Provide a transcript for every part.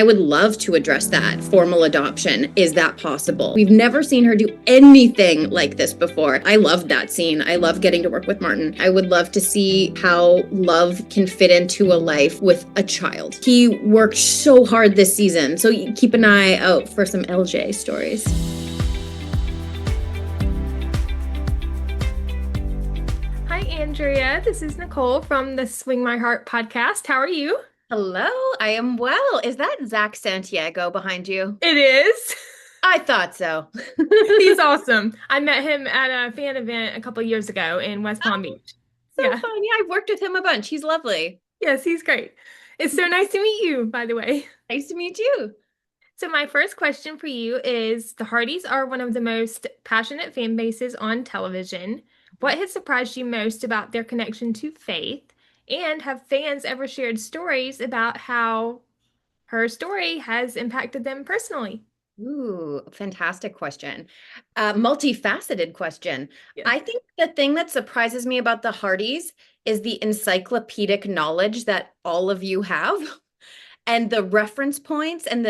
I would love to address that. Formal adoption. Is that possible? We've never seen her do anything like this before. I loved that scene. I love getting to work with Martin. I would love to see how love can fit into a life with a child. He worked so hard this season, so keep an eye out for some LJ stories. Hi, Andrea. This is Nicole from the Swing My Heart podcast. How are you? Hello, I am well. Is that Zach Santiago behind you? It is. I thought so. He's awesome. I met him at a fan event a couple years ago in West Palm Beach. So Yeah. fun. Yeah, I've worked with him a bunch. He's lovely. Yes, he's great. It's so nice to meet you, by the way. Nice to meet you. So my first question for you is, the Hearties are one of the most passionate fan bases on television. What has surprised you most about their connection to faith? And have fans ever shared stories about how her story has impacted them personally? Ooh, fantastic question. Multifaceted question. Yes. I think the thing that surprises me about the Hardys is the encyclopedic knowledge that all of you have. And the reference points and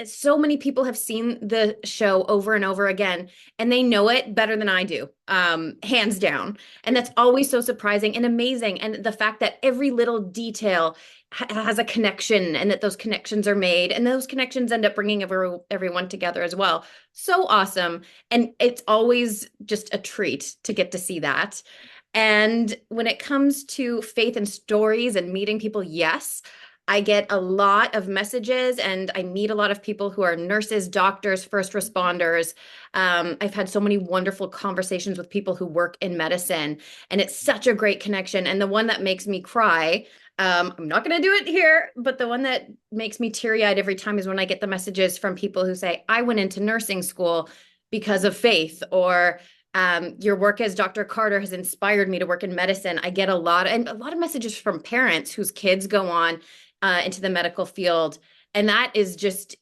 so many people have seen the show over and over again, and they know it better than I do, hands down. And that's always so surprising and amazing. And the fact that every little detail has a connection, and that those connections are made, and those connections end up bringing everyone together as well. So awesome. And it's always just a treat to get to see that. And when it comes to faith and stories and meeting people, yes, I get a lot of messages, and I meet a lot of people who are nurses, doctors, first responders. I've had so many wonderful conversations with people who work in medicine, and it's such a great connection. And the one that makes me cry, I'm not going to do it here, but the one that makes me teary-eyed every time is when I get the messages from people who say, I went into nursing school because of faith, or your work as Dr. Carter has inspired me to work in medicine. I get a lot of messages from parents whose kids go on into the medical field. And that is just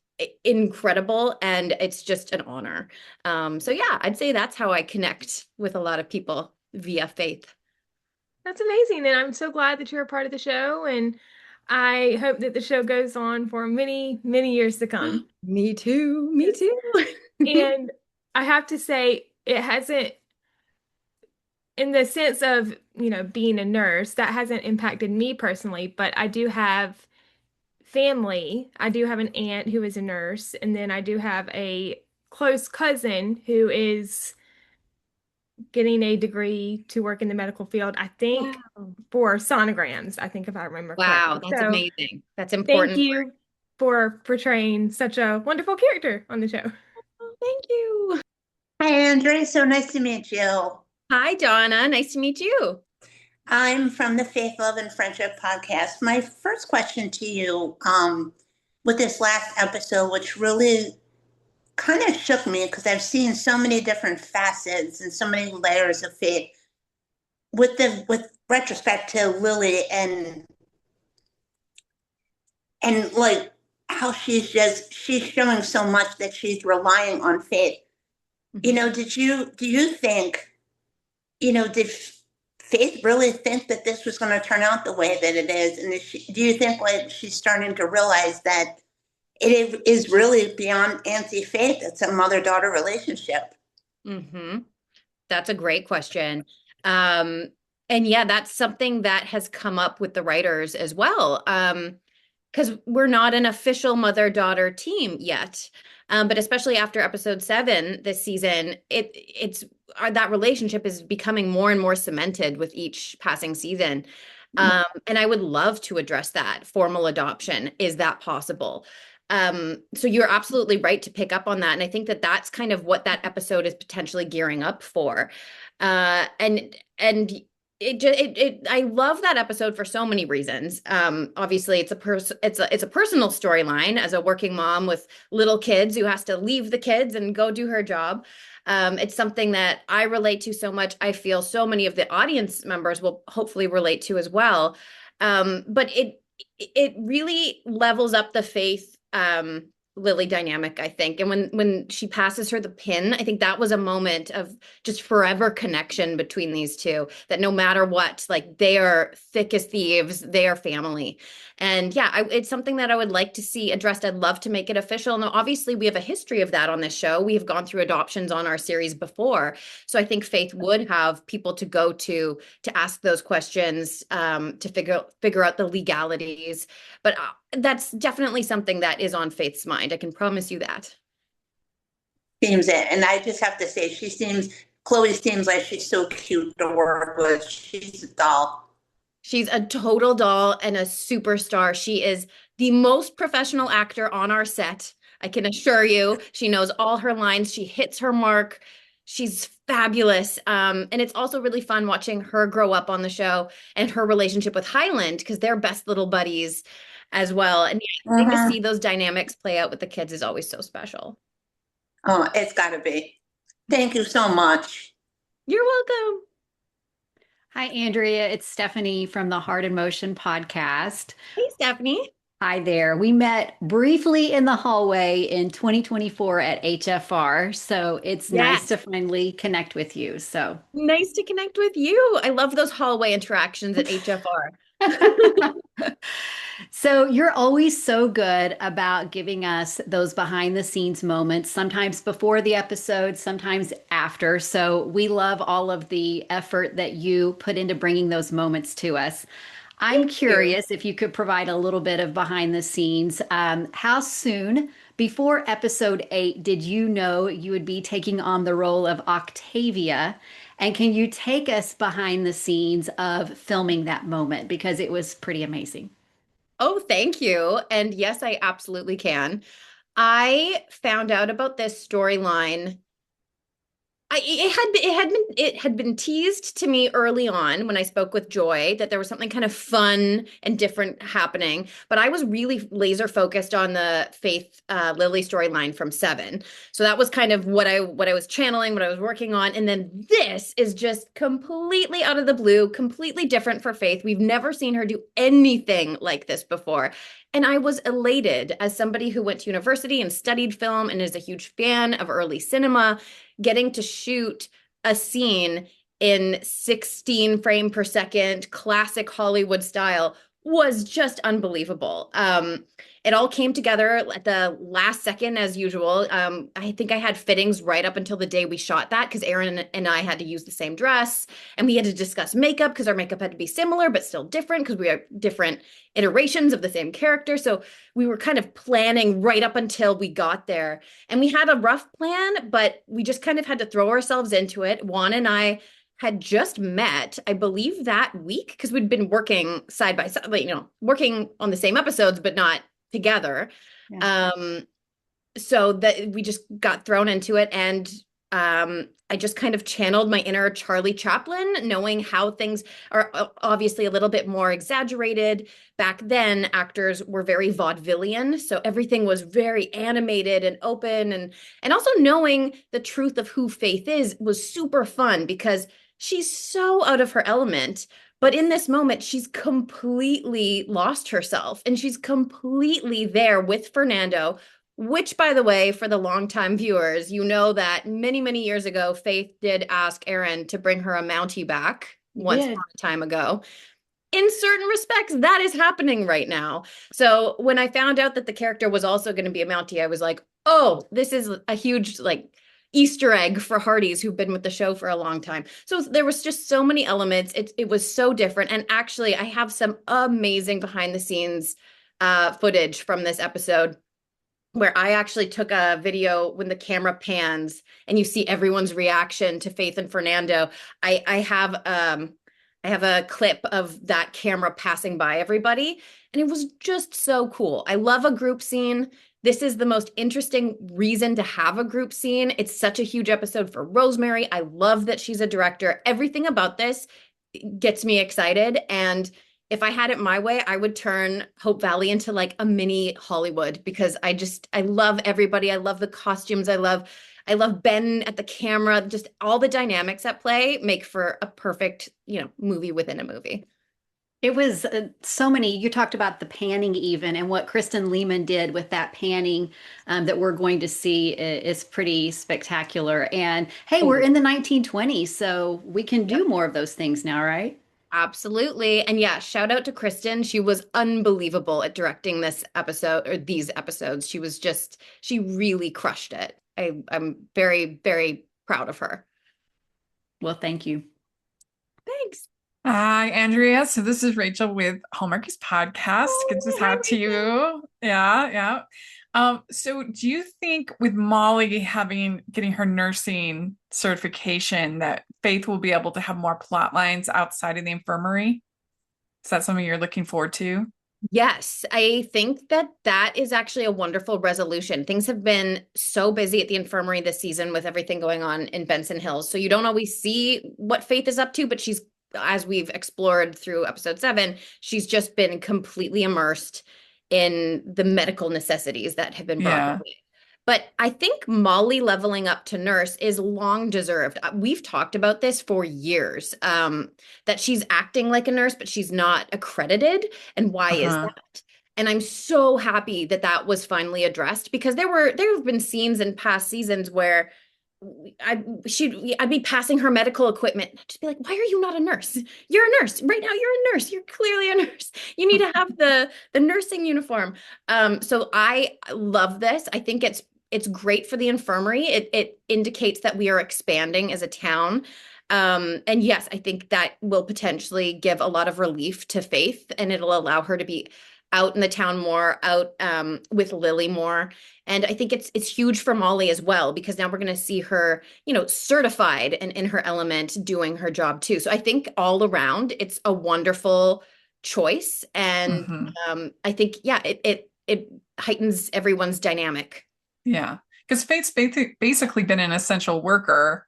incredible. And it's just an honor. So yeah, I'd say that's how I connect with a lot of people via faith. That's amazing. And I'm so glad that you're a part of the show. And I hope that the show goes on for many, many years to come. Me too. Me too. And I have to say, it hasn't, in the sense of, being a nurse, that hasn't impacted me personally, but I do have family. I do have an aunt who is a nurse, and then I do have a close cousin who is getting a degree to work in the medical field, I think, Wow. for sonograms, I think, if I remember Wow, correctly. that's So amazing. That's thank important. you for portraying such a wonderful character on the show. Oh, thank you. Hi, Andrea. So nice to meet you. Hi, Donna. Nice to meet you. I'm from the Faith, Love, and Friendship podcast. My first question to you, with this last episode, which really kind of shook me because I've seen so many different facets and so many layers of faith. With retrospect to Lily and like how she's showing so much that she's relying on faith. Do you think, did Faith really think that this was going to turn out the way that it is? And do you think like she's starting to realize that it is really beyond anti-faith? It's a mother-daughter relationship. Mm-hmm. That's a great question. And yeah, that's something that has come up with the writers as well. Because we're not an official mother-daughter team yet. But especially after episode 7 this season, that relationship is becoming more and more cemented with each passing season. And I would love to address that. Formal adoption. Is that possible? So you're absolutely right to pick up on that. And I think that that's kind of what that episode is potentially gearing up for. And I love that episode for so many reasons. Obviously it's a personal storyline as a working mom with little kids who has to leave the kids and go do her job. It's something that I relate to so much. I feel so many of the audience members will hopefully relate to as well. But it really levels up the faith Lily dynamic, I think. And when she passes her the pin, I think that was a moment of just forever connection between these two, that no matter what, like they are thick as thieves, they are family. And yeah, it's something that I would like to see addressed. I'd love to make it official. Now, obviously, we have a history of that on this show. We have gone through adoptions on our series before. So I think Faith would have people to go to ask those questions, to figure out the legalities. But that's definitely something that is on Faith's mind. I can promise you that. Seems it. And I just have to say, Chloe seems like she's so cute to work with. She's a doll. She's a total doll and a superstar. She is the most professional actor on our set. I can assure you, she knows all her lines. She hits her mark. She's fabulous. And it's also really fun watching her grow up on the show and her relationship with Highland, because they're best little buddies as well. And yeah, getting to see those dynamics play out with the kids is always so special. Oh, it's got to be. Thank you so much. You're welcome. Hi, Andrea. It's Stephanie from the Heart and Motion podcast. Hey, Stephanie. Hi there. We met briefly in the hallway in 2024 at HFR. So it's nice to finally connect with you. So nice to connect with you. I love those hallway interactions at HFR. So you're always so good about giving us those behind the scenes moments, sometimes before the episode, sometimes after. So we love all of the effort that you put into bringing those moments to us. I'm curious if you could provide a little bit of behind the scenes. How soon before episode 8 did you know you would be taking on the role of Octavia? And can you take us behind the scenes of filming that moment? Because it was pretty amazing. Oh, thank you. And yes, I absolutely can. I found out about this storyline. It had been teased to me early on when I spoke with Joy that there was something kind of fun and different happening, but I was really laser focused on the Faith Lily storyline from Seven. So that was kind of what I was channeling, what I was working on. And then this is just completely out of the blue, completely different for Faith. We've never seen her do anything like this before. And I was elated as somebody who went to university and studied film and is a huge fan of early cinema. Getting to shoot a scene in 16 frame per second, classic Hollywood style, was just unbelievable. It all came together at the last second as usual. I think I had fittings right up until the day we shot that, because Aaron and I had to use the same dress, and we had to discuss makeup because our makeup had to be similar but still different because we are different iterations of the same character. So we were kind of planning right up until we got there, and we had a rough plan, but we just kind of had to throw ourselves into it. Juan and I had just met, I believe, that week, because we'd been working side by side, working on the same episodes, but not together. Yeah. So that we just got thrown into it, and I just kind of channeled my inner Charlie Chaplin, knowing how things are obviously a little bit more exaggerated. Back then, actors were very vaudevillian, so everything was very animated and open, and also knowing the truth of who Faith is was super fun because she's so out of her element. But in this moment, she's completely lost herself, and she's completely there with Fernando, which, by the way, for the longtime viewers, you know that many, many years ago, Faith did ask Aaron to bring her a Mountie back once upon a time ago. In certain respects, that is happening right now. So when I found out that the character was also going to be a Mountie, I was like, oh, this is a huge, Easter egg for Hearties who've been with the show for a long time. So there was just so many elements. It was so different. And actually, I have some amazing behind the scenes footage from this episode where I actually took a video when the camera pans and you see everyone's reaction to Faith and Fernando. I have a clip of that camera passing by everybody, and it was just so cool. I love a group scene. This is the most interesting reason to have a group scene. It's such a huge episode for Rosemary. I love that she's a director. Everything about this gets me excited. And if I had it my way, I would turn Hope Valley into a mini Hollywood, because I love everybody. I love the costumes. I love Ben at the camera. Just all the dynamics at play make for a perfect, movie within a movie. It was so many. You talked about the panning even, and what Kristen Lehman did with that panning that we're going to see is pretty spectacular. And hey, we're Oh, in the 1920s, so we can yep. do more of those things now, right? Absolutely. And yeah, shout out to Kristen. She was unbelievable at directing this episode or these episodes. She really crushed it. I'm very, very proud of her. Well, thank you. Thanks. Hi, Andrea. So this is Rachel with Hallmarkies Podcast. Good to Oh, hi, talk to Rachel. you. Yeah, yeah. So do you think with Molly getting her nursing certification that Faith will be able to have more plot lines outside of the infirmary? Is that something you're looking forward to? Yes, I think that that is actually a wonderful resolution. Things have been so busy at the infirmary this season with everything going on in Benson Hills. So you don't always see what Faith is up to, but as we've explored through episode 7, she's just been completely immersed in the medical necessities that have been brought her Yeah. way. But I think Molly leveling up to nurse is long deserved. We've talked about this for years, that she's acting like a nurse, but she's not accredited. And why is Uh-huh. that? And I'm so happy that that was finally addressed because there have been scenes in past seasons where I'd be passing her medical equipment. I'd just be like, why are you not a nurse? You're a nurse. Right now you're a nurse. You're clearly a nurse. You need to have the nursing uniform. So I love this. I think it's great for the infirmary. It indicates that we are expanding as a town. And yes, I think that will potentially give a lot of relief to Faith, and it'll allow her to be out in the town more, out with Lily more. And I think it's huge for Molly as well, because now we're going to see her, certified and in her element doing her job too. So I think all around it's a wonderful choice. And Hmm. I think, yeah, it heightens everyone's dynamic. Yeah. Because Faith's basically been an essential worker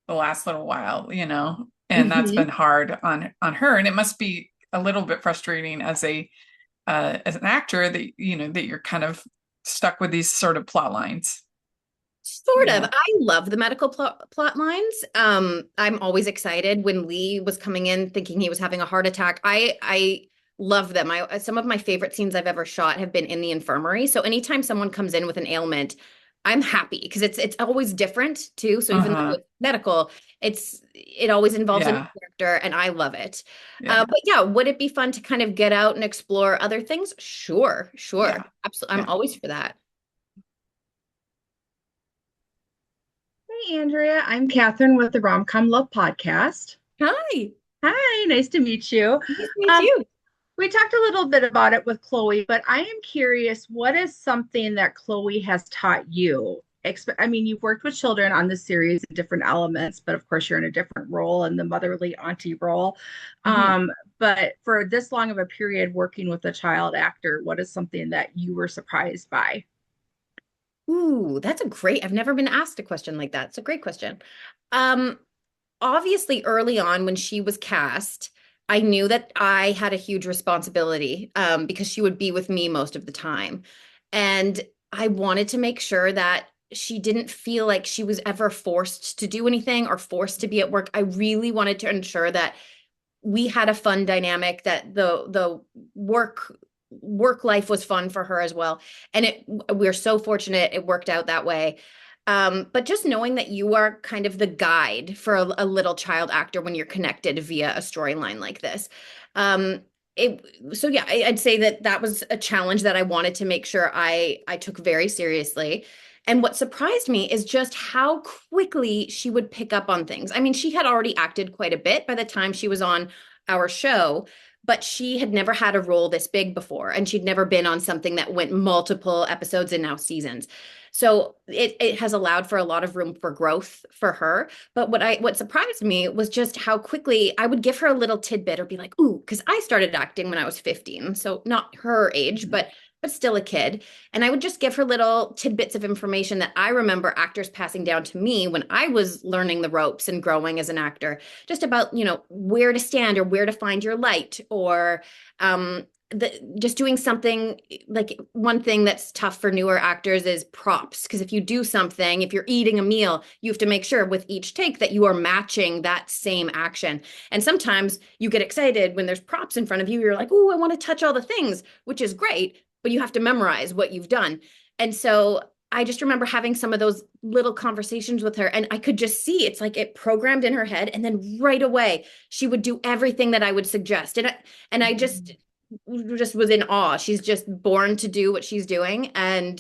the last little while, and that's been Mhm. hard on her. And it must be a little bit frustrating as an actor that that you're kind of stuck with these sort of plot lines. Sort of. Yeah. I love the medical plot lines. I'm always excited when Lee was coming in thinking he was having a heart attack. I love them. Some of my favorite scenes I've ever shot have been in the infirmary. So anytime someone comes in with an ailment, I'm happy because it's always different too. So even though Uh-huh. it's medical, it always involves a new Yeah. character, and I love it. Yeah. But yeah, would it be fun to kind of get out and explore other things? Sure, sure. Yeah. Absolutely. I'm Yeah. always for that. Hey, Andrea. I'm Catherine with the Romcom Love Podcast. Hi. Hi, nice to meet you. Nice to meet Um, you. we talked a little bit about it with Chloe, but I am curious, what is something that Chloe has taught you? I mean, you've worked with children on this series in different elements, but of course, you're in a different role in the motherly auntie role. Mhm. Um, but for this long of a period working with a child actor, what is something that you were surprised by? Ooh, I've never been asked a question like that. It's a great question. Um, Obviously early on when she was cast, I knew that I had a huge responsibility, because she would be with me most of the time. And I wanted to make sure that she didn't feel like she was ever forced to do anything or forced to be at work. I really wanted to ensure that we had a fun dynamic, that the work life was fun for her as well. And we're so fortunate it worked out that way. But just knowing that you are kind of the guide for a little child actor when you're connected via a storyline like this. Um, so yeah, I'd say that that was a challenge that I wanted to make sure I took very seriously. And what surprised me is just how quickly she would pick up on things. I mean, she had already acted quite a bit by the time she was on our show, but she had never had a role this big before, and she'd never been on something that went multiple episodes and now seasons. So it has allowed for a lot of room for growth for her. But what surprised me was just how quickly I would give her a little tidbit or be like, ooh, because I started acting when I was 15. So not her age, but still a kid. And I would just give her little tidbits of information that I remember actors passing down to me when I was learning the ropes and growing as an actor, just about, where to stand or where to find your light, or just doing something like one thing that's tough for newer actors is props. Because if you do something, if you're eating a meal, you have to make sure with each take that you are matching that same action. And sometimes you get excited when there's props in front of you. You're like, oh, I want to touch all the things, which is great, but you have to memorize what you've done. And so I just remember having some of those little conversations with her, and I could just see it's like it programmed in her head. And then right away, she would do everything that I would suggest. And I just was in awe. She's just born to do what she's doing, and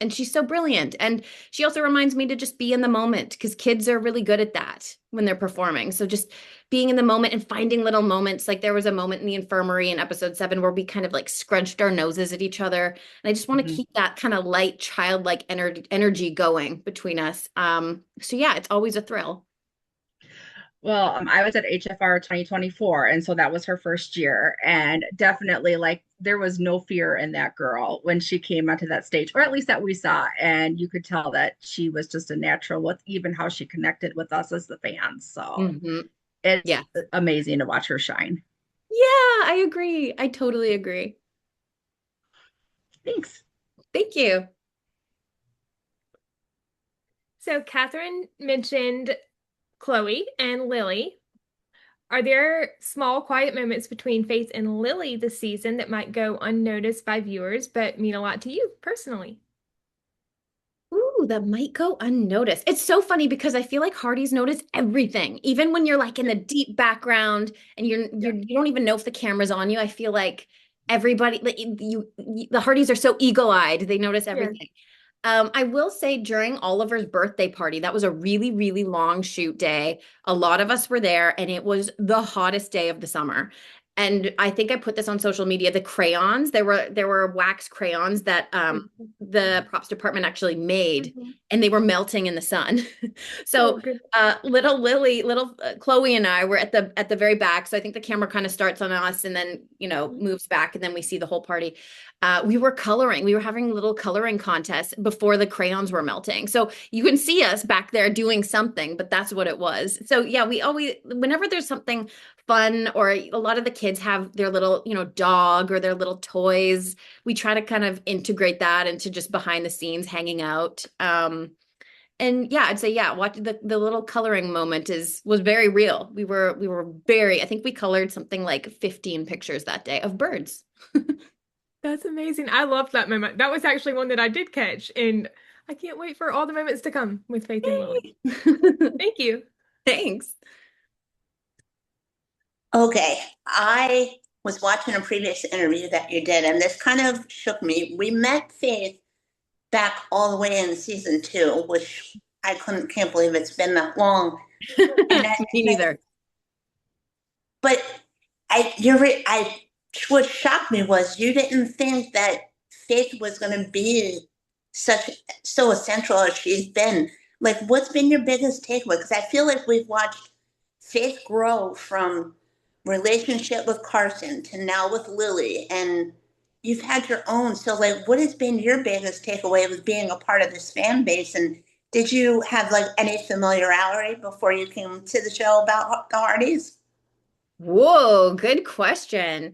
she's so brilliant. And she also reminds me to just be in the moment, because kids are really good at that when they're performing. So just being in the moment and finding little moments. Like there was a moment in the infirmary in episode 7 where we kind of like scrunched our noses at each other, and I just want to keep that kind of light childlike energy going between us. So yeah, it's always a thrill. Well, I was at HFR 2024, and so that was her first year. And definitely, like, there was no fear in that girl when she came onto that stage, or at least that we saw. And you could tell that she was just a natural with even how she connected with us as the fans. So it's Yeah. amazing to watch her shine. Yeah, I agree. I totally agree. Thanks. Thank you. So Catherine mentioned Chloe and Lily. Are there small, quiet moments between Faith and Lily this season that might go unnoticed by viewers but mean a lot to you personally? Ooh, that might go unnoticed. It's so funny because I feel like Hearties notice everything, even when you're like in the deep background and you don't even know if the camera's on you. I feel like everybody, like the Hearties are so eagle-eyed; they notice everything. I will say during Oliver's birthday party, that was a really, really long shoot day. A lot of us were there, and it was the hottest day of the summer. And I think I put this on social media. The crayons, there were wax crayons that the props department actually made, and they were melting in the sun. So little Lily, little Chloe and I were at the very back. So I think the camera kind of starts on us and then moves back, and then we see the whole party. We were coloring. We were having little coloring contests before the crayons were melting. So you can see us back there doing something, but that's what it was. So yeah, we always, whenever there's something fun, or a lot of the kids have their little, dog or their little toys, we try to kind of integrate that into just behind the scenes hanging out. And yeah, I'd say, yeah, watch the little coloring moment was very real. We were I think we colored something like 15 pictures that day of birds. That's amazing. I loved that moment. That was actually one that I did catch, and I can't wait for all the moments to come with Faith and Lily. Thank you. Thanks. Okay, I was watching a previous interview that you did, and this kind of shook me. We met Faith back all the way in season 2, which I can't believe it's been that long. Me neither. But what shocked me was you didn't think that Faith was going to be so essential as she's been. Like, what's been your biggest takeaway? Because I feel like we've watched Faith grow from relationship with Carson to now with Lily, and you've had your own. So, like, what has been your biggest takeaway of being a part of this fan base? And did you have like any familiarity before you came to the show about the Hearties? Whoa, good question.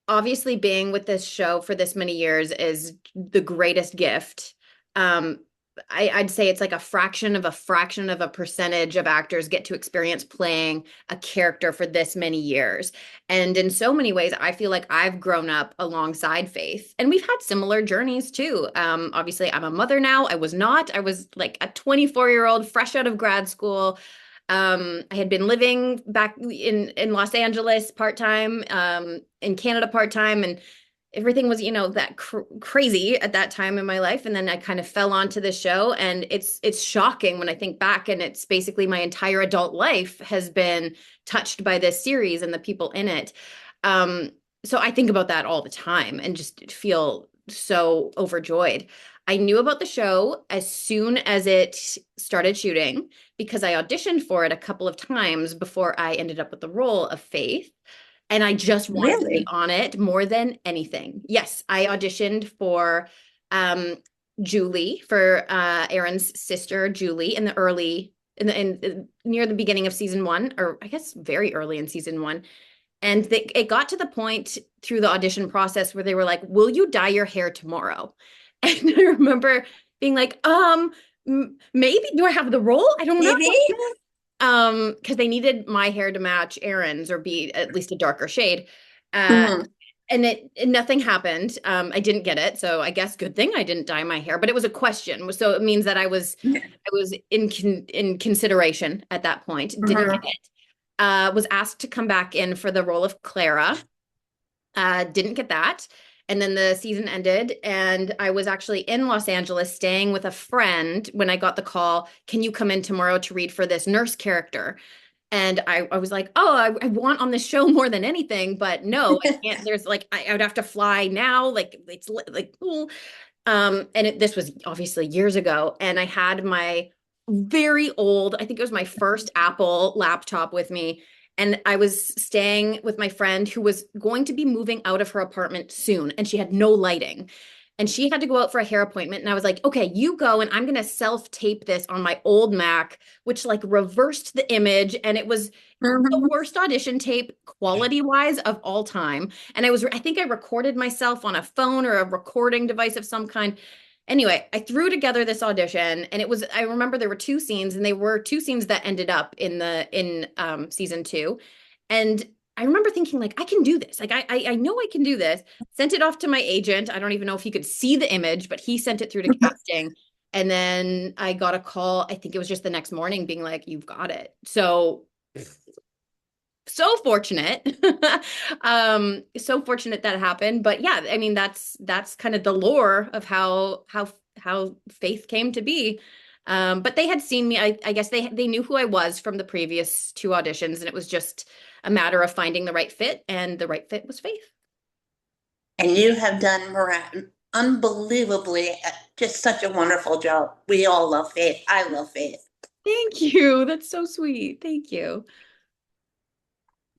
Obviously being with this show for this many years is the greatest gift. I'd say it's like a fraction of a percentage of actors get to experience playing a character for this many years. And in so many ways, I feel like I've grown up alongside Faith, and we've had similar journeys too. Obviously I'm a mother now. I was not. I was like a 24-year-old fresh out of grad school. I had been living back in Los Angeles part-time, in Canada part-time, and everything was, that crazy at that time in my life. And then I kind of fell onto the show, and it's shocking when I think back, and it's basically my entire adult life has been touched by this series and the people in it. So I think about that all the time and just feel so overjoyed. I knew about the show as soon as it started shooting, because I auditioned for it a couple of times before I ended up with the role of Faith. And I just wanted to be on it more than anything. Yes, I auditioned for Julie, for Aaron's sister, Julie, in near the beginning of season 1, or I guess very early in season 1. And it got to the point through the audition process where they were like, will you dye your hair tomorrow? And I remember being like, maybe, do I have the role? I don't know. Maybe. Because they needed my hair to match Erin's or be at least a darker shade. Mhm. And nothing happened. I didn't get it. So I guess good thing I didn't dye my hair, but it was a question. So it means that I was in consideration at that point. Didn't get it. Was asked to come back in for the role of Clara. Didn't get that. And then the season ended, and I was actually in Los Angeles staying with a friend when I got the call, can you come in tomorrow to read for this nurse character? And I was like, oh, I want on this show more than anything, but no, I can't. There's like, I would have to fly now. Like, it's like, ooh. This was obviously years ago. And I had my very old, I think it was my first Apple laptop with me. And I was staying with my friend who was going to be moving out of her apartment soon, and she had no lighting. And she had to go out for a hair appointment. And I was like, okay, you go, and I'm going to self-tape this on my old Mac, which like reversed the image. And it was the worst audition tape quality-wise of all time. And I think I recorded myself on a phone or a recording device of some kind. Anyway, I threw together this audition, and I remember there were two scenes, and they were two scenes that ended up in season 2. And I remember thinking, like, I can do this. Like, I know I can do this. Sent it off to my agent. I don't even know if he could see the image, but he sent it through to casting. And then I got a call, I think it was just the next morning, being like, you've got it. So fortunate. So fortunate that happened. But yeah, I mean, that's kind of the lore of how Faith came to be. But they had seen me. I guess they knew who I was from the previous 2 auditions, and it was just a matter of finding the right fit, and the right fit was Faith. And you have done unbelievably, just such a wonderful job. We all love Faith. I love Faith. Thank you. That's so sweet. Thank you.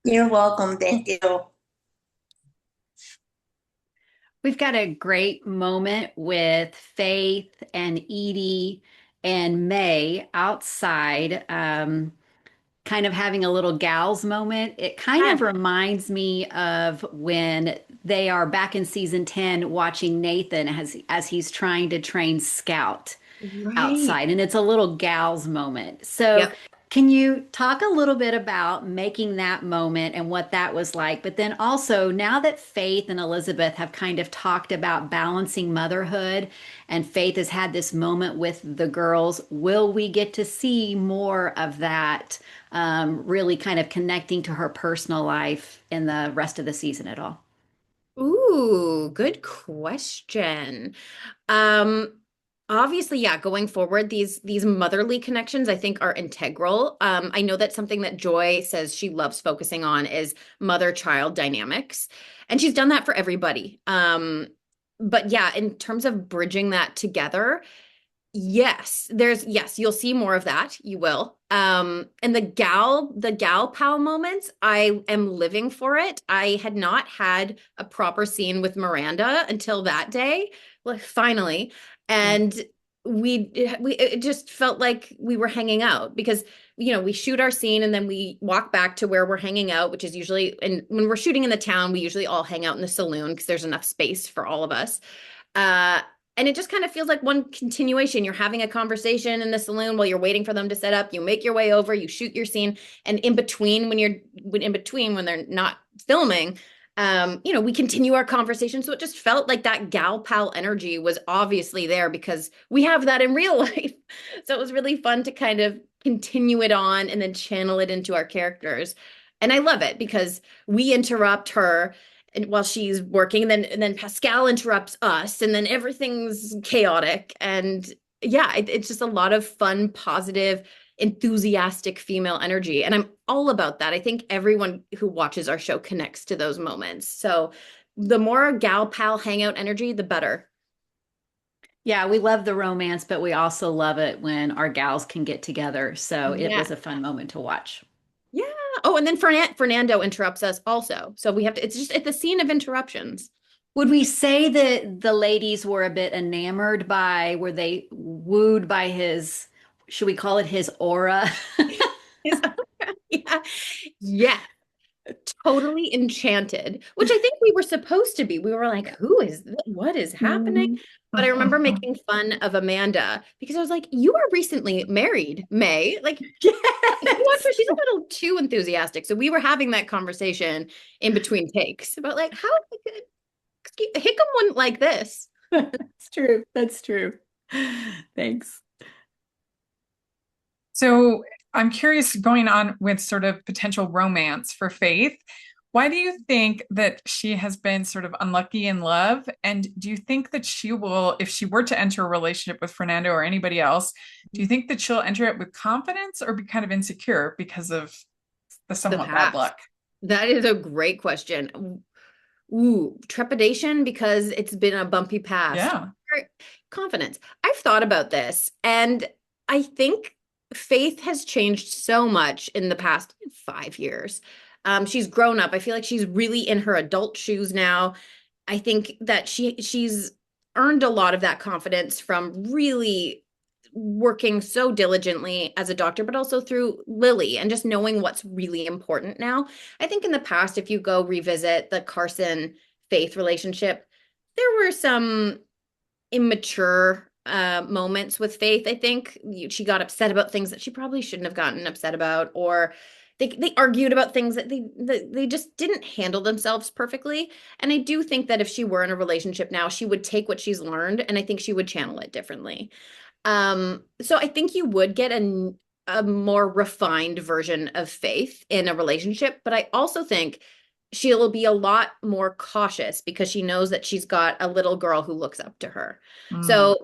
You're welcome. Thank you. We've got a great moment with Faith and Edie and May outside, kind of having a little gals moment. It kind of reminds me of when they are back in season 10 watching Nathan as he's trying to train Scout outside, and it's a little gals moment. So Yep. can you talk a little bit about making that moment and what that was like? But then also, now that Faith and Elizabeth have kind of talked about balancing motherhood, and Faith has had this moment with the girls, will we get to see more of that, really kind of connecting to her personal life in the rest of the season at all? Ooh, good question. Obviously, yeah, going forward, these motherly connections I think are integral. I know that something that Joy says she loves focusing on is mother-child dynamics, and she's done that for everybody. But yeah, in terms of bridging that together, yes, you'll see more of that. You will. And the gal pal moments, I am living for it. I had not had a proper scene with Miranda until that day, like finally. And it just felt like we were hanging out because, we shoot our scene and then we walk back to where we're hanging out, which is usually, and when we're shooting in the town, we usually all hang out in the saloon because there's enough space for all of us. And it just kind of feels like one continuation. You're having a conversation in the saloon while you're waiting for them to set up. You make your way over, you shoot your scene, and in between, when they're not filming, we continue our conversation. So it just felt like that gal pal energy was obviously there because we have that in real life. So it was really fun to kind of continue it on and then channel it into our characters. And I love it because we interrupt her while she's working, and then Pascal interrupts us, and then everything's chaotic. And yeah, it's just a lot of fun, positive, enthusiastic female energy. And I'm all about that. I think everyone who watches our show connects to those moments. So the more gal pal hangout energy, the better. Yeah, we love the romance, but we also love it when our gals can get together. So it was a fun moment to watch. Yeah. Oh, and then Fernando interrupts us also. So it's the scene of interruptions. Would we say that the ladies were a bit enamored were they wooed by should we call it his aura? Yeah. Yeah. totally enchanted, which I think we were supposed to be. We were like, who is this? What is happening? But I remember making fun of Amanda because I was like, you are recently married, May. Like, you watch her, she's a little too enthusiastic. So we were having that conversation in between takes about like, how Hickam wouldn't like this. That's true. That's true. Thanks. So I'm curious, going on with sort of potential romance for Faith, why do you think that she has been sort of unlucky in love? And do you think that she will, if she were to enter a relationship with Fernando or anybody else, do you think that she'll enter it with confidence or be kind of insecure because of the somewhat bad luck? That is a great question. Ooh, trepidation because it's been a bumpy past. Yeah. Confidence. I've thought about this, and I think Faith has changed so much in the past 5 years. She's grown up. I feel like she's really in her adult shoes now. I think that she's earned a lot of that confidence from really working so diligently as a doctor, but also through Lily and just knowing what's really important now. I think in the past, if you go revisit the Carson Faith relationship, there were some immature moments with Faith. I think she got upset about things that she probably shouldn't have gotten upset about, or they argued about things that they just didn't handle themselves perfectly. And I do think that if she were in a relationship now, she would take what she's learned, and I think she would channel it differently. So I think you would get a more refined version of Faith in a relationship, but I also think she'll be a lot more cautious because she knows that she's got a little girl who looks up to her. So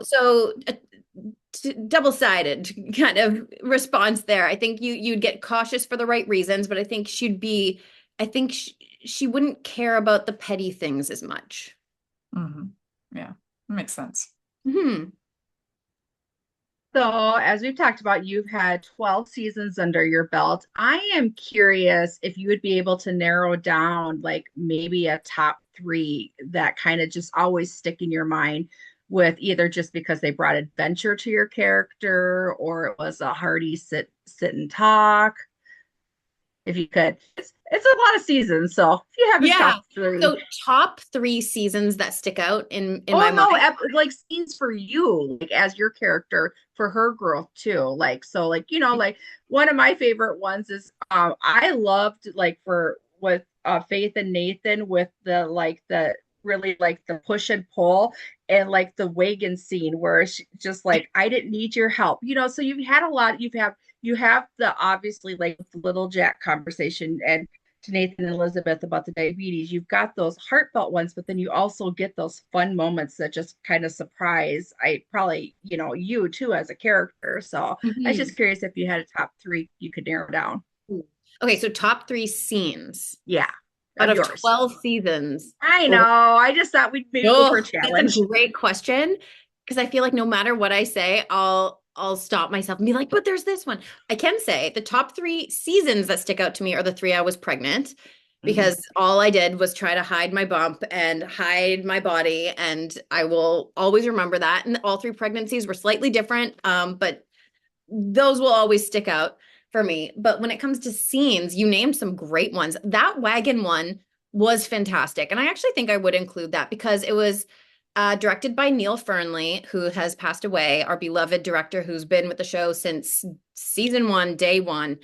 double-sided kind of response there. I think you'd get cautious for the right reasons, but I think she wouldn't care about the petty things as much. Yeah, makes sense. So, as we've talked about, you've had 12 seasons under your belt. I am curious if you would be able to narrow down, like maybe a top three that kind of just always stick in your mind, with either just because they brought adventure to your character or it was a hearty sit and talk. If you could, it's a lot of seasons. So, if you have a top three. So top three seasons that stick out in my no, mind. like scenes for you, like as your character, for her growth too. Like, so like, like one of my favorite ones is I loved like with Faith and Nathan with the really like the push and pull and like the wagon scene where it's just like, I didn't need your help, so you've had a lot, you have the obviously like the little Jack conversation and to Nathan and Elizabeth about the diabetes. You've got those heartfelt ones, but then you also get those fun moments that just kind of surprise. I probably, you too as a character. So I was just curious if you had a top three you could narrow down. Okay, so top three scenes. Yeah. Out of 12 seasons. I know. I just thought we'd maybe go for a challenge. That's a great question, because I feel like no matter what I say, I'll stop myself and be like, but there's this one. I can say the top three seasons that stick out to me are the 3 I was pregnant, because all I did was try to hide my bump and hide my body. And I will always remember that. And all 3 pregnancies were slightly different, but those will always stick out for me. But when it comes to scenes, you named some great ones. That wagon one was fantastic. And I actually think I would include that because it was directed by Neil Fernley, who has passed away, our beloved director who's been with the show since season 1, day 1.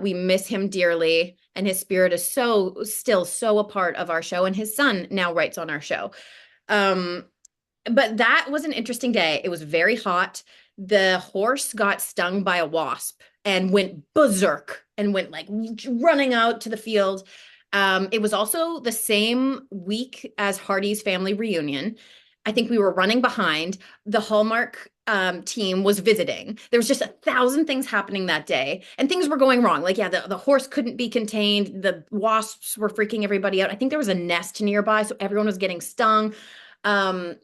We miss him dearly, and his spirit is still so a part of our show, and his son now writes on our show. But that was an interesting day. It was very hot. The horse got stung by a wasp and went berserk and went like running out to the field. It was also the same week as Hearties' family reunion. I think we were running behind. The Hallmark team was visiting. There was just 1,000 things happening that day, and things were going wrong. Like, the horse couldn't be contained. The wasps were freaking everybody out. I think there was a nest nearby, so everyone was getting stung. But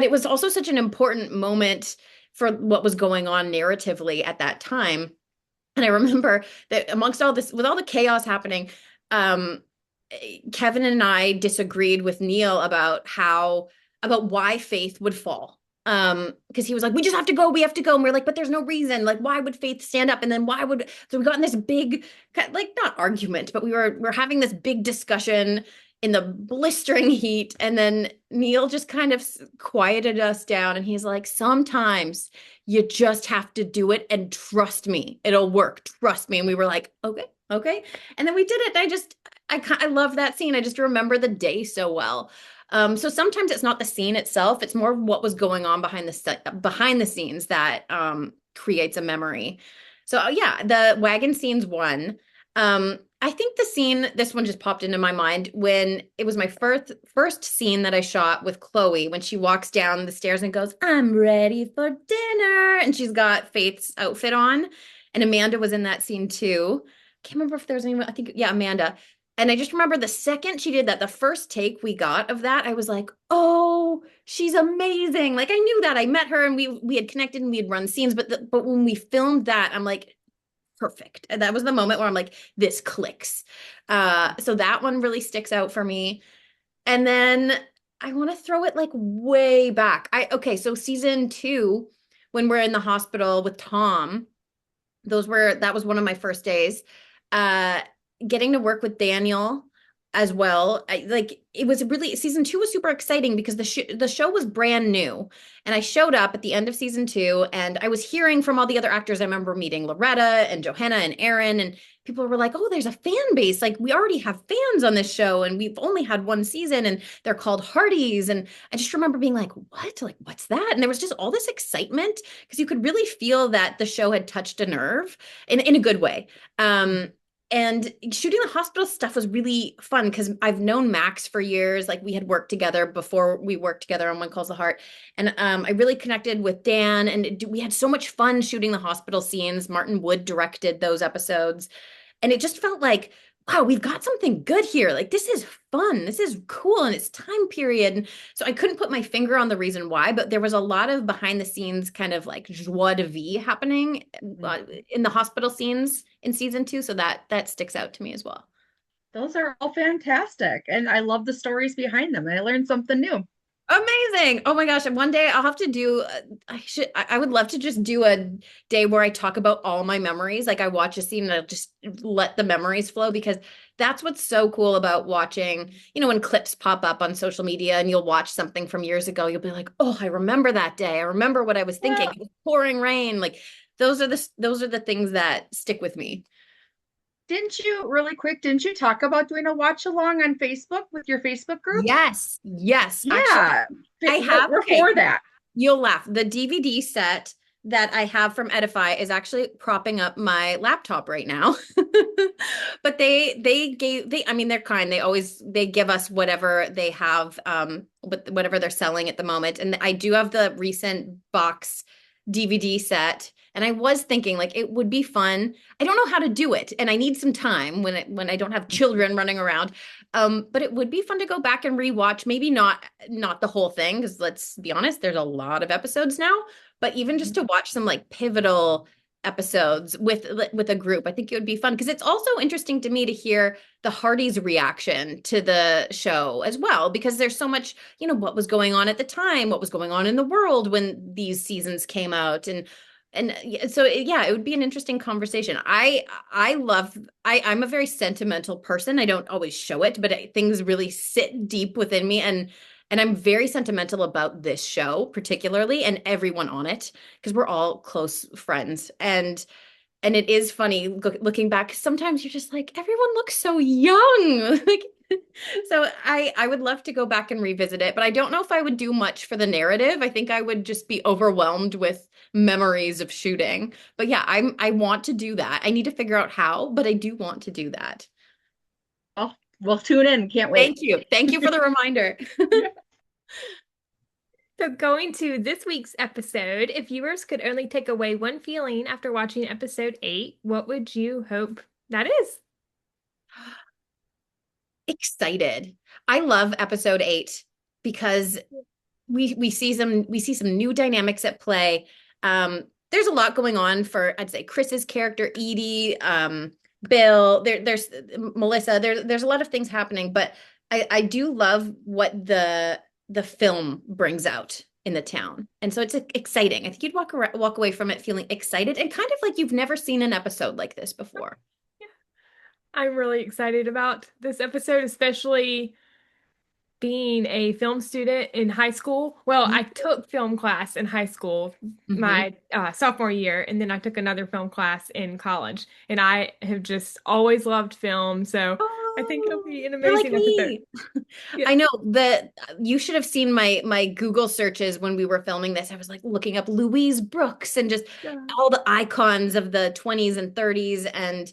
it was also such an important moment for what was going on narratively at that time. And I remember that amongst all this, with all the chaos happening, Kevin and I disagreed with Neil about why Faith would fall. because he was like, we just have to go, we have to go. And we're like, but there's no reason. Like, why would Faith stand up? And then so we got in this big, like, not argument, but we're having this big discussion in the blistering heat. And then Neil just kind of quieted us down. And he's like, sometimes you just have to do it and trust me, it'll work. Trust me. And we were like, okay, okay. And then we did it. I love that scene. I just remember the day so well. So sometimes it's not the scene itself, it's more what was going on behind the scenes that creates a memory. So yeah, the wagon scene's one. I think this one just popped into my mind when it was my first scene that I shot with Chloe, when she walks down the stairs and goes, I'm ready for dinner. And she's got Faith's outfit on. And Amanda was in that scene too. Can't remember if there was anyone, I think, yeah, Amanda. And I just remember the second she did that, the first take we got of that, I was like, oh, she's amazing. Like I knew that. I met her and we had connected and we had run scenes, but when we filmed that, I'm like, perfect. And that was the moment where I'm like, this clicks. So that one really sticks out for me. And then I want to throw it like way back. So season 2, when we're in the hospital with Tom, that was one of my first days. Getting to work with Daniel as well. It was really, season 2 was super exciting because the show was brand new. And I showed up at the end of season 2 and I was hearing from all the other actors. I remember meeting Loretta and Johannah and Aaron, and people were like, oh, there's a fan base. Like we already have fans on this show and we've only had one season and they're called Hearties. And I just remember being like, what? Like, what's that? And there was just all this excitement because you could really feel that the show had touched a nerve in a good way. And shooting the hospital stuff was really fun because I've known Max for years. Like we had worked together before we worked together on One Calls the Heart. And I really connected with Dan and we had so much fun shooting the hospital scenes. Martin Wood directed those episodes. And it just felt like, wow, we've got something good here. Like this is fun. This is cool. And it's time period. And so I couldn't put my finger on the reason why, but there was a lot of behind the scenes kind of like joie de vie happening in the hospital scenes in season 2. So that sticks out to me as well. Those are all fantastic. And I love the stories behind them. And I learned something new. Amazing. Oh my gosh. And one day I'll have to do, I would love to just do a day where I talk about all my memories. Like I watch a scene and I'll just let the memories flow because that's what's so cool about watching, when clips pop up on social media and you'll watch something from years ago, you'll be like, oh, I remember that day. I remember what I was thinking. It was pouring rain. Like those are the things that stick with me. Didn't you talk about doing a watch along on Facebook with your Facebook group? Yes. Yeah. Actually, I have. We're for that. You'll laugh. The DVD set that I have from Edify is actually propping up my laptop right now. But they're kind. They give us whatever they have, whatever they're selling at the moment. And I do have the recent box DVD set. And I was thinking like it would be fun. I don't know how to do it and I need some time when I don't have children running around. But it would be fun to go back and rewatch, maybe not the whole thing, because let's be honest, there's a lot of episodes now, but even just to watch some like pivotal episodes with a group, I think it would be fun because it's also interesting to me to hear the Hearties' reaction to the show as well, because there's so much, what was going on at the time, what was going on in the world when these seasons came out. And so, yeah, it would be an interesting conversation. I'm a very sentimental person. I don't always show it, but things really sit deep within me. And I'm very sentimental about this show particularly and everyone on it because we're all close friends. And it is funny looking back. Sometimes you're just like, everyone looks so young. So I would love to go back and revisit it, but I don't know if I would do much for the narrative. I think I would just be overwhelmed with memories of shooting. But yeah, I want to do that. I need to figure out how, but I do want to do that. Oh, we'll tune in. Can't wait. Thank you. Thank you for the reminder. So going to this week's episode, if viewers could only take away one feeling after watching episode 8, what would you hope that is? Excited. I love episode 8 because we see some new dynamics at play. There's a lot going on for, I'd say, Chris's character, Edie, Bill, there's Melissa, there's a lot of things happening, but I do love what the film brings out in the town. And so it's exciting. I think you'd walk away from it feeling excited and kind of like you've never seen an episode like this before. Yeah. I'm really excited about this episode, especially being a film student in high school. Well, I took film class in high school my sophomore year, and then I took another film class in college. And I have just always loved film, so I think it'll be an You're like amazing episode. me. Yeah. I know that you should have seen my Google searches when we were filming this. I was like looking up Louise Brooks and just all the icons of the 20s and 30s. And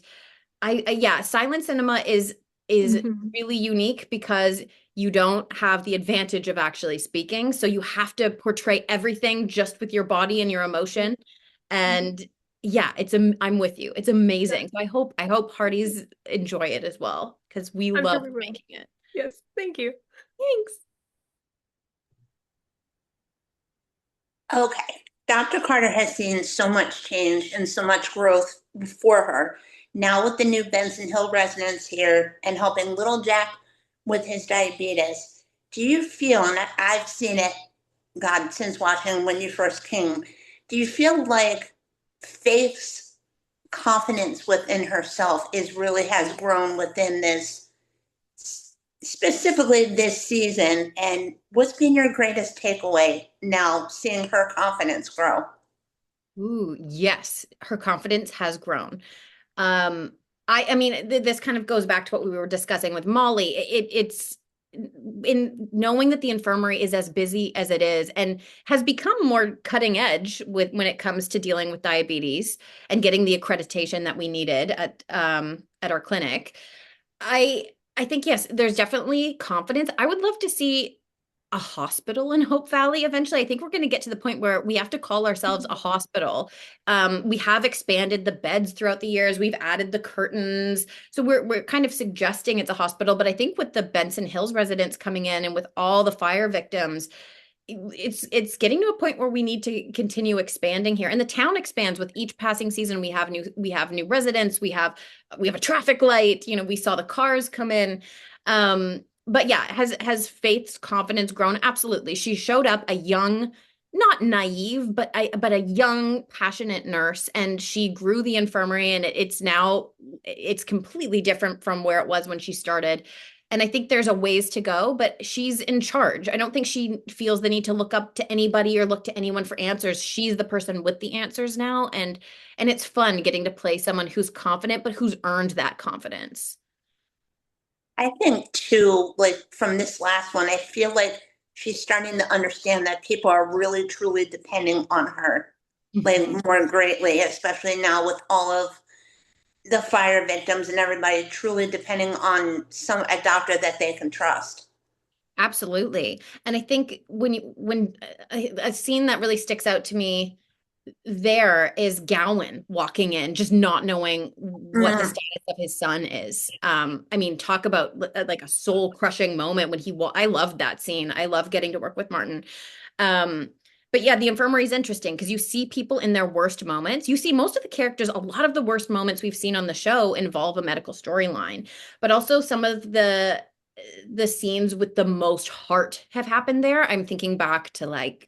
yeah, silent cinema is really unique because you don't have the advantage of actually speaking. So you have to portray everything just with your body and your emotion. And yeah, I'm with you. It's amazing. So I hope Hearties enjoy it as well because we I'm love sure we will. making it. Yes, thank you. Thanks. Okay. Dr. Carter has seen so much change and so much growth before her. Now with the new Benson Hill residents here and helping little Jack with his diabetes, do you feel, and I've seen it, God, since watching when you first came, do you feel like Faith's confidence within herself really has grown within this, specifically this season? And what's been your greatest takeaway now seeing her confidence grow? Ooh, yes, her confidence has grown. I mean, this kind of goes back to what we were discussing with Molly. It's in knowing that the infirmary is as busy as it is and has become more cutting edge when it comes to dealing with diabetes and getting the accreditation that we needed at our clinic. I think yes, there's definitely confidence. I would love to see a hospital in Hope Valley eventually. I think we're going to get to the point where we have to call ourselves a hospital. We have expanded the beds throughout the years. We've added the curtains. So we're kind of suggesting it's a hospital. But I think with the Benson Hills residents coming in and with all the fire victims, it's getting to a point where we need to continue expanding here, and the town expands with each passing season. We have new residents. We have a traffic light. You know, we saw the cars come in. But yeah, has Faith's confidence grown? Absolutely. She showed up a young, not naive, but a young, passionate nurse, and she grew the infirmary, and it's completely different from where it was when she started. And I think there's a ways to go, but she's in charge. I don't think she feels the need to look up to anybody or look to anyone for answers. She's the person with the answers now, and it's fun getting to play someone who's confident, but who's earned that confidence. I think too, like from this last one, I feel like she's starting to understand that people are really truly depending on her, like more greatly, especially now with all of the fire victims and everybody truly depending on a doctor that they can trust. Absolutely. And I think when a scene that really sticks out to me there is Gowan walking in, just not knowing what the status of his son is. I mean, talk about like a soul crushing moment when I loved that scene. I love getting to work with Martin. But yeah, the infirmary is interesting because you see people in their worst moments. You see most of the characters, a lot of the worst moments we've seen on the show involve a medical storyline, but also some of the scenes with the most heart have happened there. I'm thinking back to like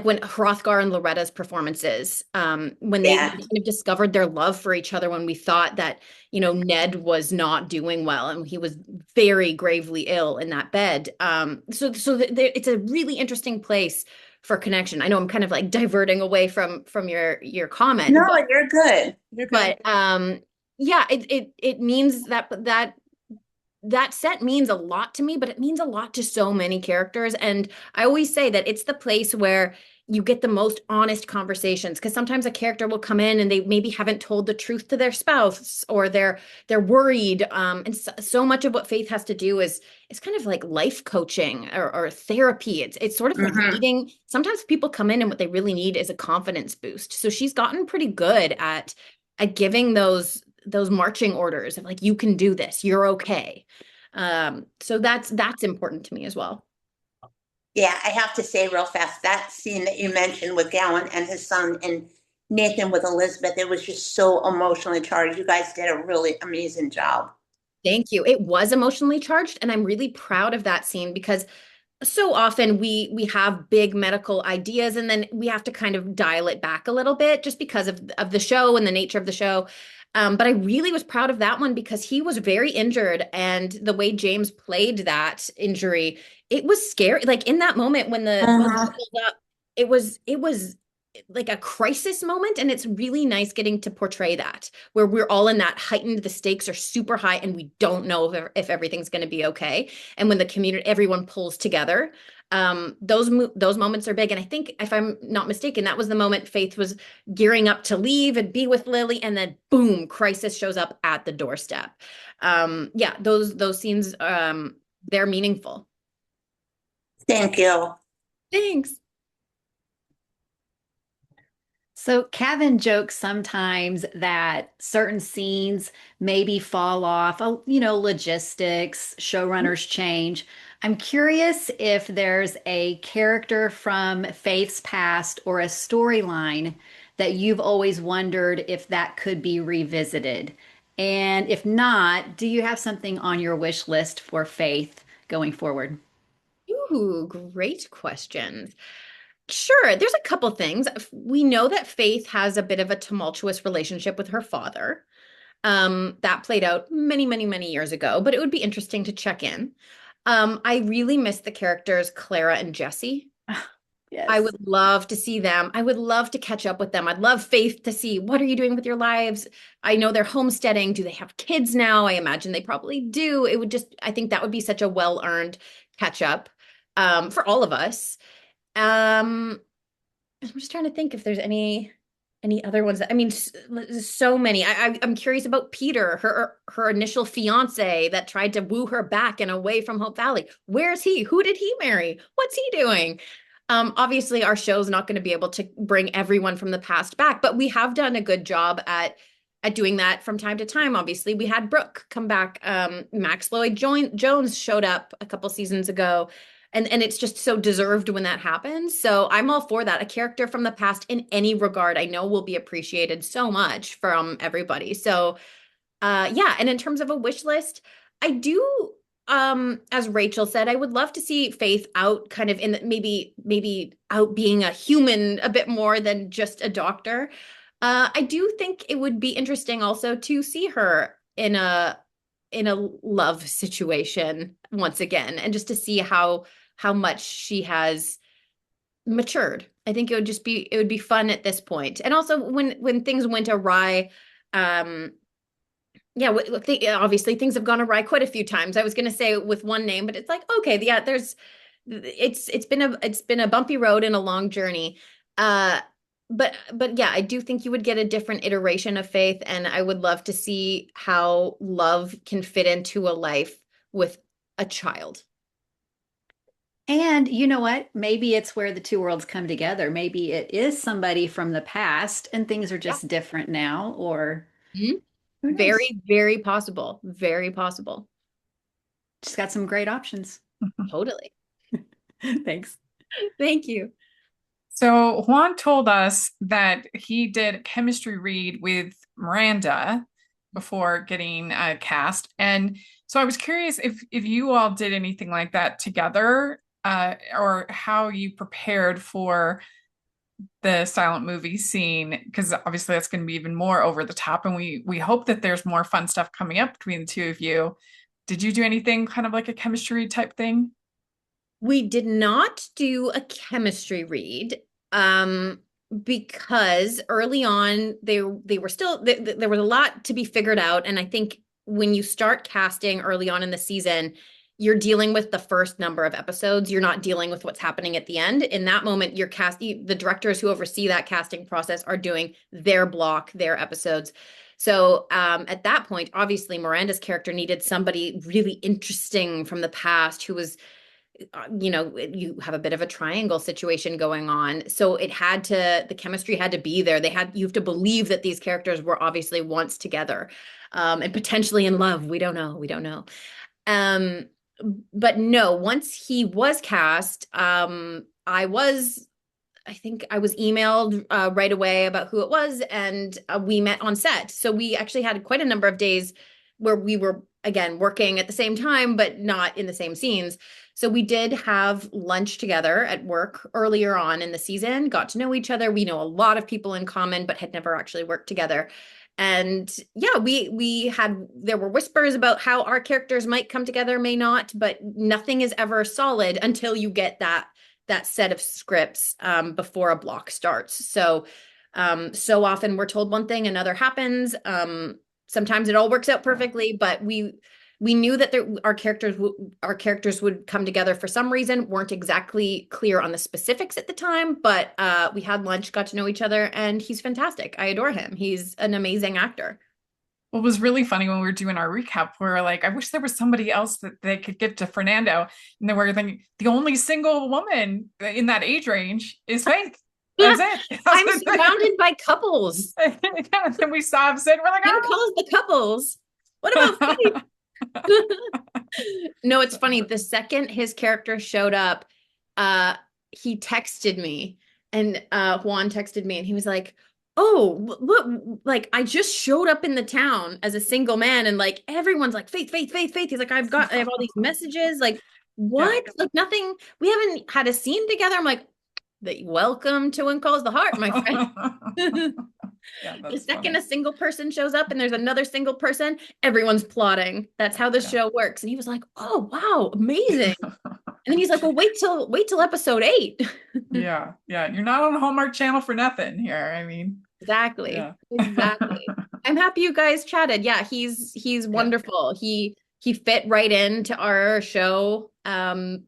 when Hrothgar and Loretta's performances, when they kind of discovered their love for each other, when we thought that, you know, Ned was not doing well and he was very gravely ill in that bed. So it's a really interesting place for connection. I know I'm kind of like diverting away from your comment. No, you're good. You're good. But yeah, it means that set means a lot to me, but it means a lot to so many characters. And I always say that it's the place where you get the most honest conversations, because sometimes a character will come in and they maybe haven't told the truth to their spouse, or they're worried. And so much of what Faith has to do is kind of like life coaching or therapy. It's sort of like needing, sometimes people come in and what they really need is a confidence boost. So she's gotten pretty good at giving those marching orders of like, you can do this, you're okay. So that's important to me as well. Yeah, I have to say real fast, that scene that you mentioned with Gowan and his son and Nathan with Elizabeth, it was just so emotionally charged. You guys did a really amazing job. Thank you. It was emotionally charged, and I'm really proud of that scene because so often we have big medical ideas and then we have to kind of dial it back a little bit just because of the show and the nature of the show. But I really was proud of that one because he was very injured, and the way James played that injury, it was scary. Like in that moment when the Uh-huh. pulled up, it was like a crisis moment, and it's really nice getting to portray that where we're all in that heightened, the stakes are super high and we don't know if everything's going to be okay. And when the community, everyone pulls together, those moments are big. And I think, if I'm not mistaken, that was the moment Faith was gearing up to leave and be with Lily, and then boom, crisis shows up at the doorstep. Yeah, those scenes, they're meaningful. Thank you. Thanks. So Kevin jokes sometimes that certain scenes maybe fall off, logistics, showrunners change. I'm curious if there's a character from Faith's past or a storyline that you've always wondered if that could be revisited. And if not, do you have something on your wish list for Faith going forward? Ooh, great questions. Sure, there's a couple things. We know that Faith has a bit of a tumultuous relationship with her father. That played out many, many, many years ago, but it would be interesting to check in. I really miss the characters Clara and Jesse. Yes. I would love to see them. I would love to catch up with them. I'd love Faith to see, what are you doing with your lives? I know they're homesteading. Do they have kids now? I imagine they probably do. I think that would be such a well-earned catch up, for all of us. I'm just trying to think if there's any other ones I mean, there's so many. I'm curious about Peter, her initial fiance that tried to woo her back and away from Hope Valley. Where's he? Who did he marry? What's he doing? Obviously, our show's not going to be able to bring everyone from the past back, but we have done a good job at doing that from time to time. Obviously, we had Brooke come back. Max Lloyd Jones showed up a couple seasons ago. And it's just so deserved when that happens. So I'm all for that. A character from the past in any regard, I know will be appreciated so much from everybody. So yeah, and in terms of a wish list, I do, as Rachel said, I would love to see Faith out kind of in maybe out being a human a bit more than just a doctor. I do think it would be interesting also to see her in a love situation once again, and just to see how much she has matured. I think it would be fun at this point. And also when things went awry, yeah, obviously things have gone awry quite a few times. I was going to say with one name, but it's like, okay, yeah, it's been a bumpy road and a long journey. But yeah, I do think you would get a different iteration of Faith, and I would love to see how love can fit into a life with a child. And you know what? Maybe it's where the two worlds come together. Maybe it is somebody from the past and things are Yeah. just different now, or Mhm. who knows? Very, very possible. Very possible. Just got some great options. Totally. Thanks. Thank you. So Juan told us that he did a chemistry read with Miranda before getting cast. And so I was curious if you all did anything like that together, or how you prepared for the silent movie scene, because obviously that's going to be even more over the top. And we hope that there's more fun stuff coming up between the two of you. Did you do anything kind of like a chemistry type thing? We did not do a chemistry read, because early on they were still there was a lot to be figured out, and I think when you start casting early on in the season, you're dealing with the first number of episodes. You're not dealing with what's happening at the end. In that moment, the directors who oversee that casting process are doing their block, their episodes. So at that point, obviously, Miranda's character needed somebody really interesting from the past who was, you have a bit of a triangle situation going on. So the chemistry had to be there. You have to believe that these characters were obviously once together, and potentially in love. We don't know. But no, once he was cast, I think I was emailed right away about who it was, and we met on set. So we actually had quite a number of days where we were, again, working at the same time, but not in the same scenes. So we did have lunch together at work earlier on in the season, got to know each other. We know a lot of people in common, but had never actually worked together. And yeah, there were whispers about how our characters might come together, may not, but nothing is ever solid until you get that set of scripts before a block starts. So often we're told one thing, another happens. Sometimes it all works out perfectly, but we knew that our characters would come together for some reason, weren't exactly clear on the specifics at the time, but we had lunch, got to know each other, and he's fantastic. I adore him. He's an amazing actor. What was really funny when we were doing our recap, we were like, I wish there was somebody else that they could give to Fernando. And then we're thinking, the only single woman in that age range is Faith. That's it. I'm surrounded by couples. And then we saw him sit, we're like, Who calls the couples? What about Faith? No, it's funny. The second his character showed up, he texted me, and Juan texted me, and he was like, oh, look, like I just showed up in the town as a single man, and like everyone's like, Faith, Faith, Faith, Faith. He's like, I have all these messages. Like, what? Like nothing, we haven't had a scene together. I'm like, welcome to When Calls the Heart, my friend. Yeah, The second funny. a single person shows up and there's another single person, everyone's plotting. That's how the show works. And he was like, oh wow, amazing. And then he's like, well, wait till episode 8. Yeah. You're not on Hallmark Channel for nothing here. I mean, Exactly. yeah. Exactly. I'm happy you guys chatted. Yeah, he's wonderful. He fit right into our show. And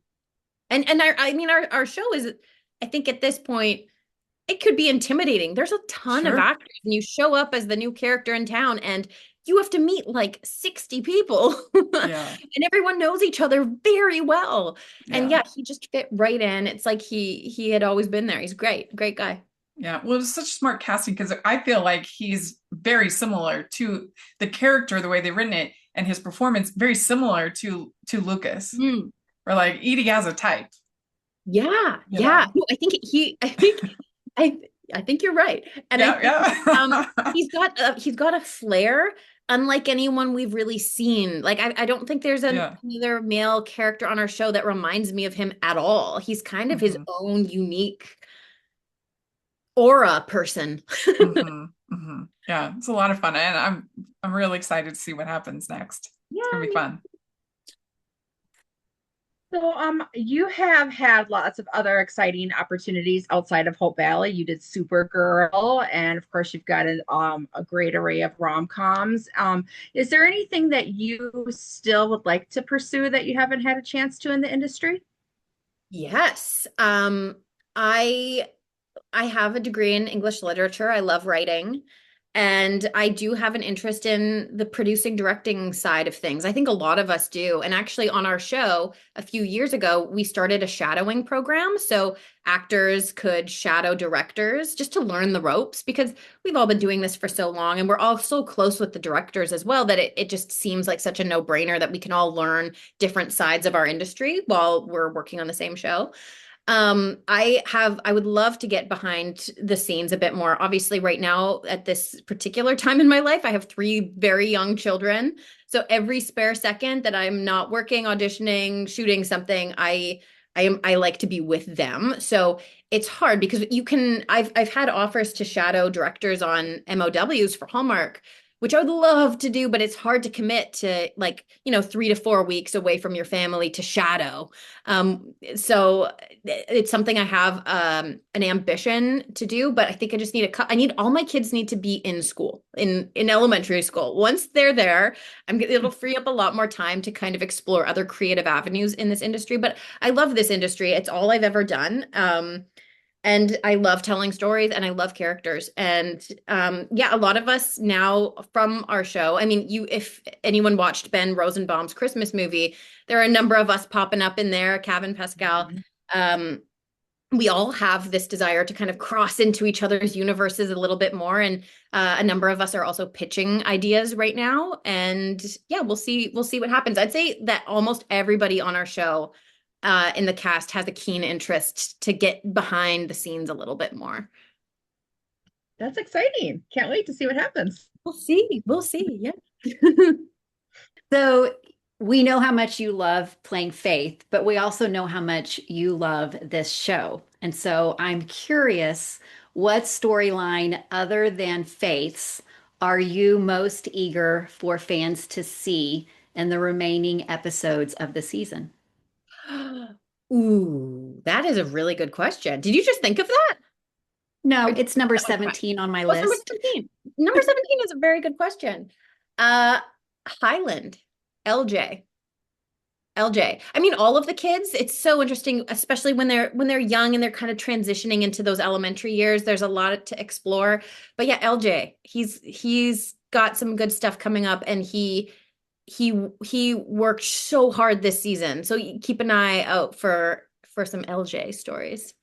I mean our show is, I think at this point, it could be intimidating. There's a ton of actors, and you show up as the new character in town, and you have to meet like 60 people. And everyone knows each other very well. And yeah, he just fit right in. It's like he had always been there. He's great guy. Yeah, well, it's such smart casting because I feel like he's very similar to the character, the way they've written it, and his performance very similar to Lucas. Or like Edie has a type. Yeah. No, I think you're right. And he's got a flair unlike anyone we've really seen. Like I don't think there's another male character on our show that reminds me of him at all. He's kind of his own unique aura person. Yeah, it's a lot of fun, and I'm really excited to see what happens next. It's gonna be fun. So, you have had lots of other exciting opportunities outside of Hope Valley. You did Supergirl, and of course, you've got a great array of rom-coms. Is there anything that you still would like to pursue that you haven't had a chance to in the industry? Yes. I have a degree in English literature. I love writing. And I do have an interest in the producing, directing side of things. I think a lot of us do. And actually on our show a few years ago, we started a shadowing program. So actors could shadow directors just to learn the ropes, because we've all been doing this for so long. And we're all so close with the directors as well that it just seems like such a no-brainer that we can all learn different sides of our industry while we're working on the same show. I would love to get behind the scenes a bit more. Obviously, right now at this particular time in my life, I have 3 very young children. So every spare second that I'm not working, auditioning, shooting something, I like to be with them. So it's hard because I've had offers to shadow directors on MOWs for Hallmark, which I would love to do, but it's hard to commit to 3 to 4 weeks away from your family to shadow. So it's something I have an ambition to do, but I think I just need all my kids need to be in school, in elementary school. Once they're there, it'll free up a lot more time to kind of explore other creative avenues in this industry. But I love this industry. It's all I've ever done. And I love telling stories, and I love characters. And a lot of us now from our show, I mean, if anyone watched Ben Rosenbaum's Christmas movie, there are a number of us popping up in there, Kevin, Pascal. We all have this desire to kind of cross into each other's universes a little bit more. And a number of us are also pitching ideas right now. And yeah, we'll see what happens. I'd say that almost everybody on our show in the cast has a keen interest to get behind the scenes a little bit more. That's exciting. Can't wait to see what happens. We'll see. Yeah. So We know how much you love playing Faith, but we also know how much you love this show. And so I'm curious, what storyline other than Faith's are you most eager for fans to see in the remaining episodes of the season? Ooh, that is a really good question. Did you just think of that? No, Or did it's number that one come? 17 on my Oh, it's number list. 17. Number 17 is a very good question. Uh, Highland, LJ. LJ. I mean, all of the kids, it's so interesting, especially when they're young and they're kind of transitioning into those elementary years. There's a lot to explore. But yeah, LJ, he's got some good stuff coming up, and he worked so hard this season. So keep an eye out for some LJ stories.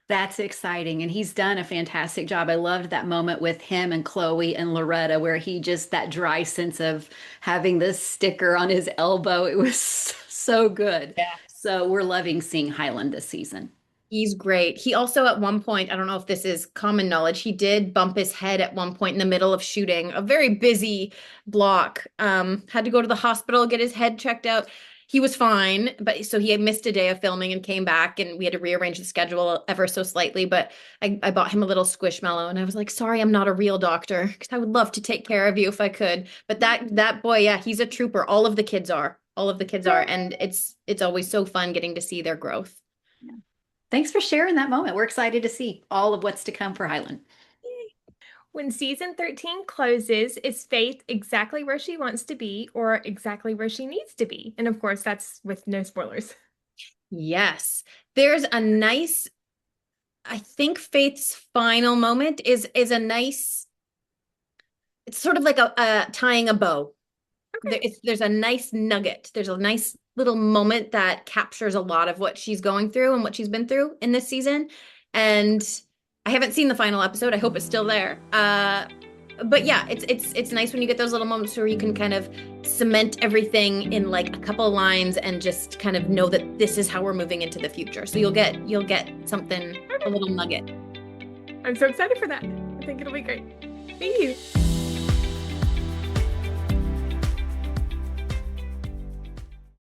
That's exciting. And he's done a fantastic job. I loved that moment with him and Chloe and Loretta, where he just that dry sense of having this sticker on his elbow. It was so good. Yeah. So we're loving seeing Highland this season. He's great. He also, at one point, I don't know if this is common knowledge, he did bump his head at one point in the middle of shooting a very busy block. Had to go to the hospital, get his head checked out. He was fine, but so he had missed a day of filming and came back, and we had to rearrange the schedule ever so slightly. But I bought him a little squishmallow, and I was like, sorry, I'm not a real doctor, because I would love to take care of you if I could. But that boy, yeah, he's a trooper. All of the kids are. All of the kids are. And it's always so fun getting to see their growth. Thanks for sharing that moment. We're excited to see all of what's to come for Highland. When season 13 closes, is Faith exactly where she wants to be or exactly where she needs to be? And of course, that's with no spoilers. Yes. There's a nice, I think Faith's final moment is a nice, it's sort of like a tying a bow. Okay. There's a nice nugget. There's a nice little moment that captures a lot of what she's going through and what she's been through in this season. And I haven't seen the final episode. I hope it's still there. But yeah, it's nice when you get those little moments where you can kind of cement everything in like a couple of lines and just kind of know that this is how we're moving into the future. So you'll get something, a little nugget. I'm so excited for that. I think it'll be great. Thank you.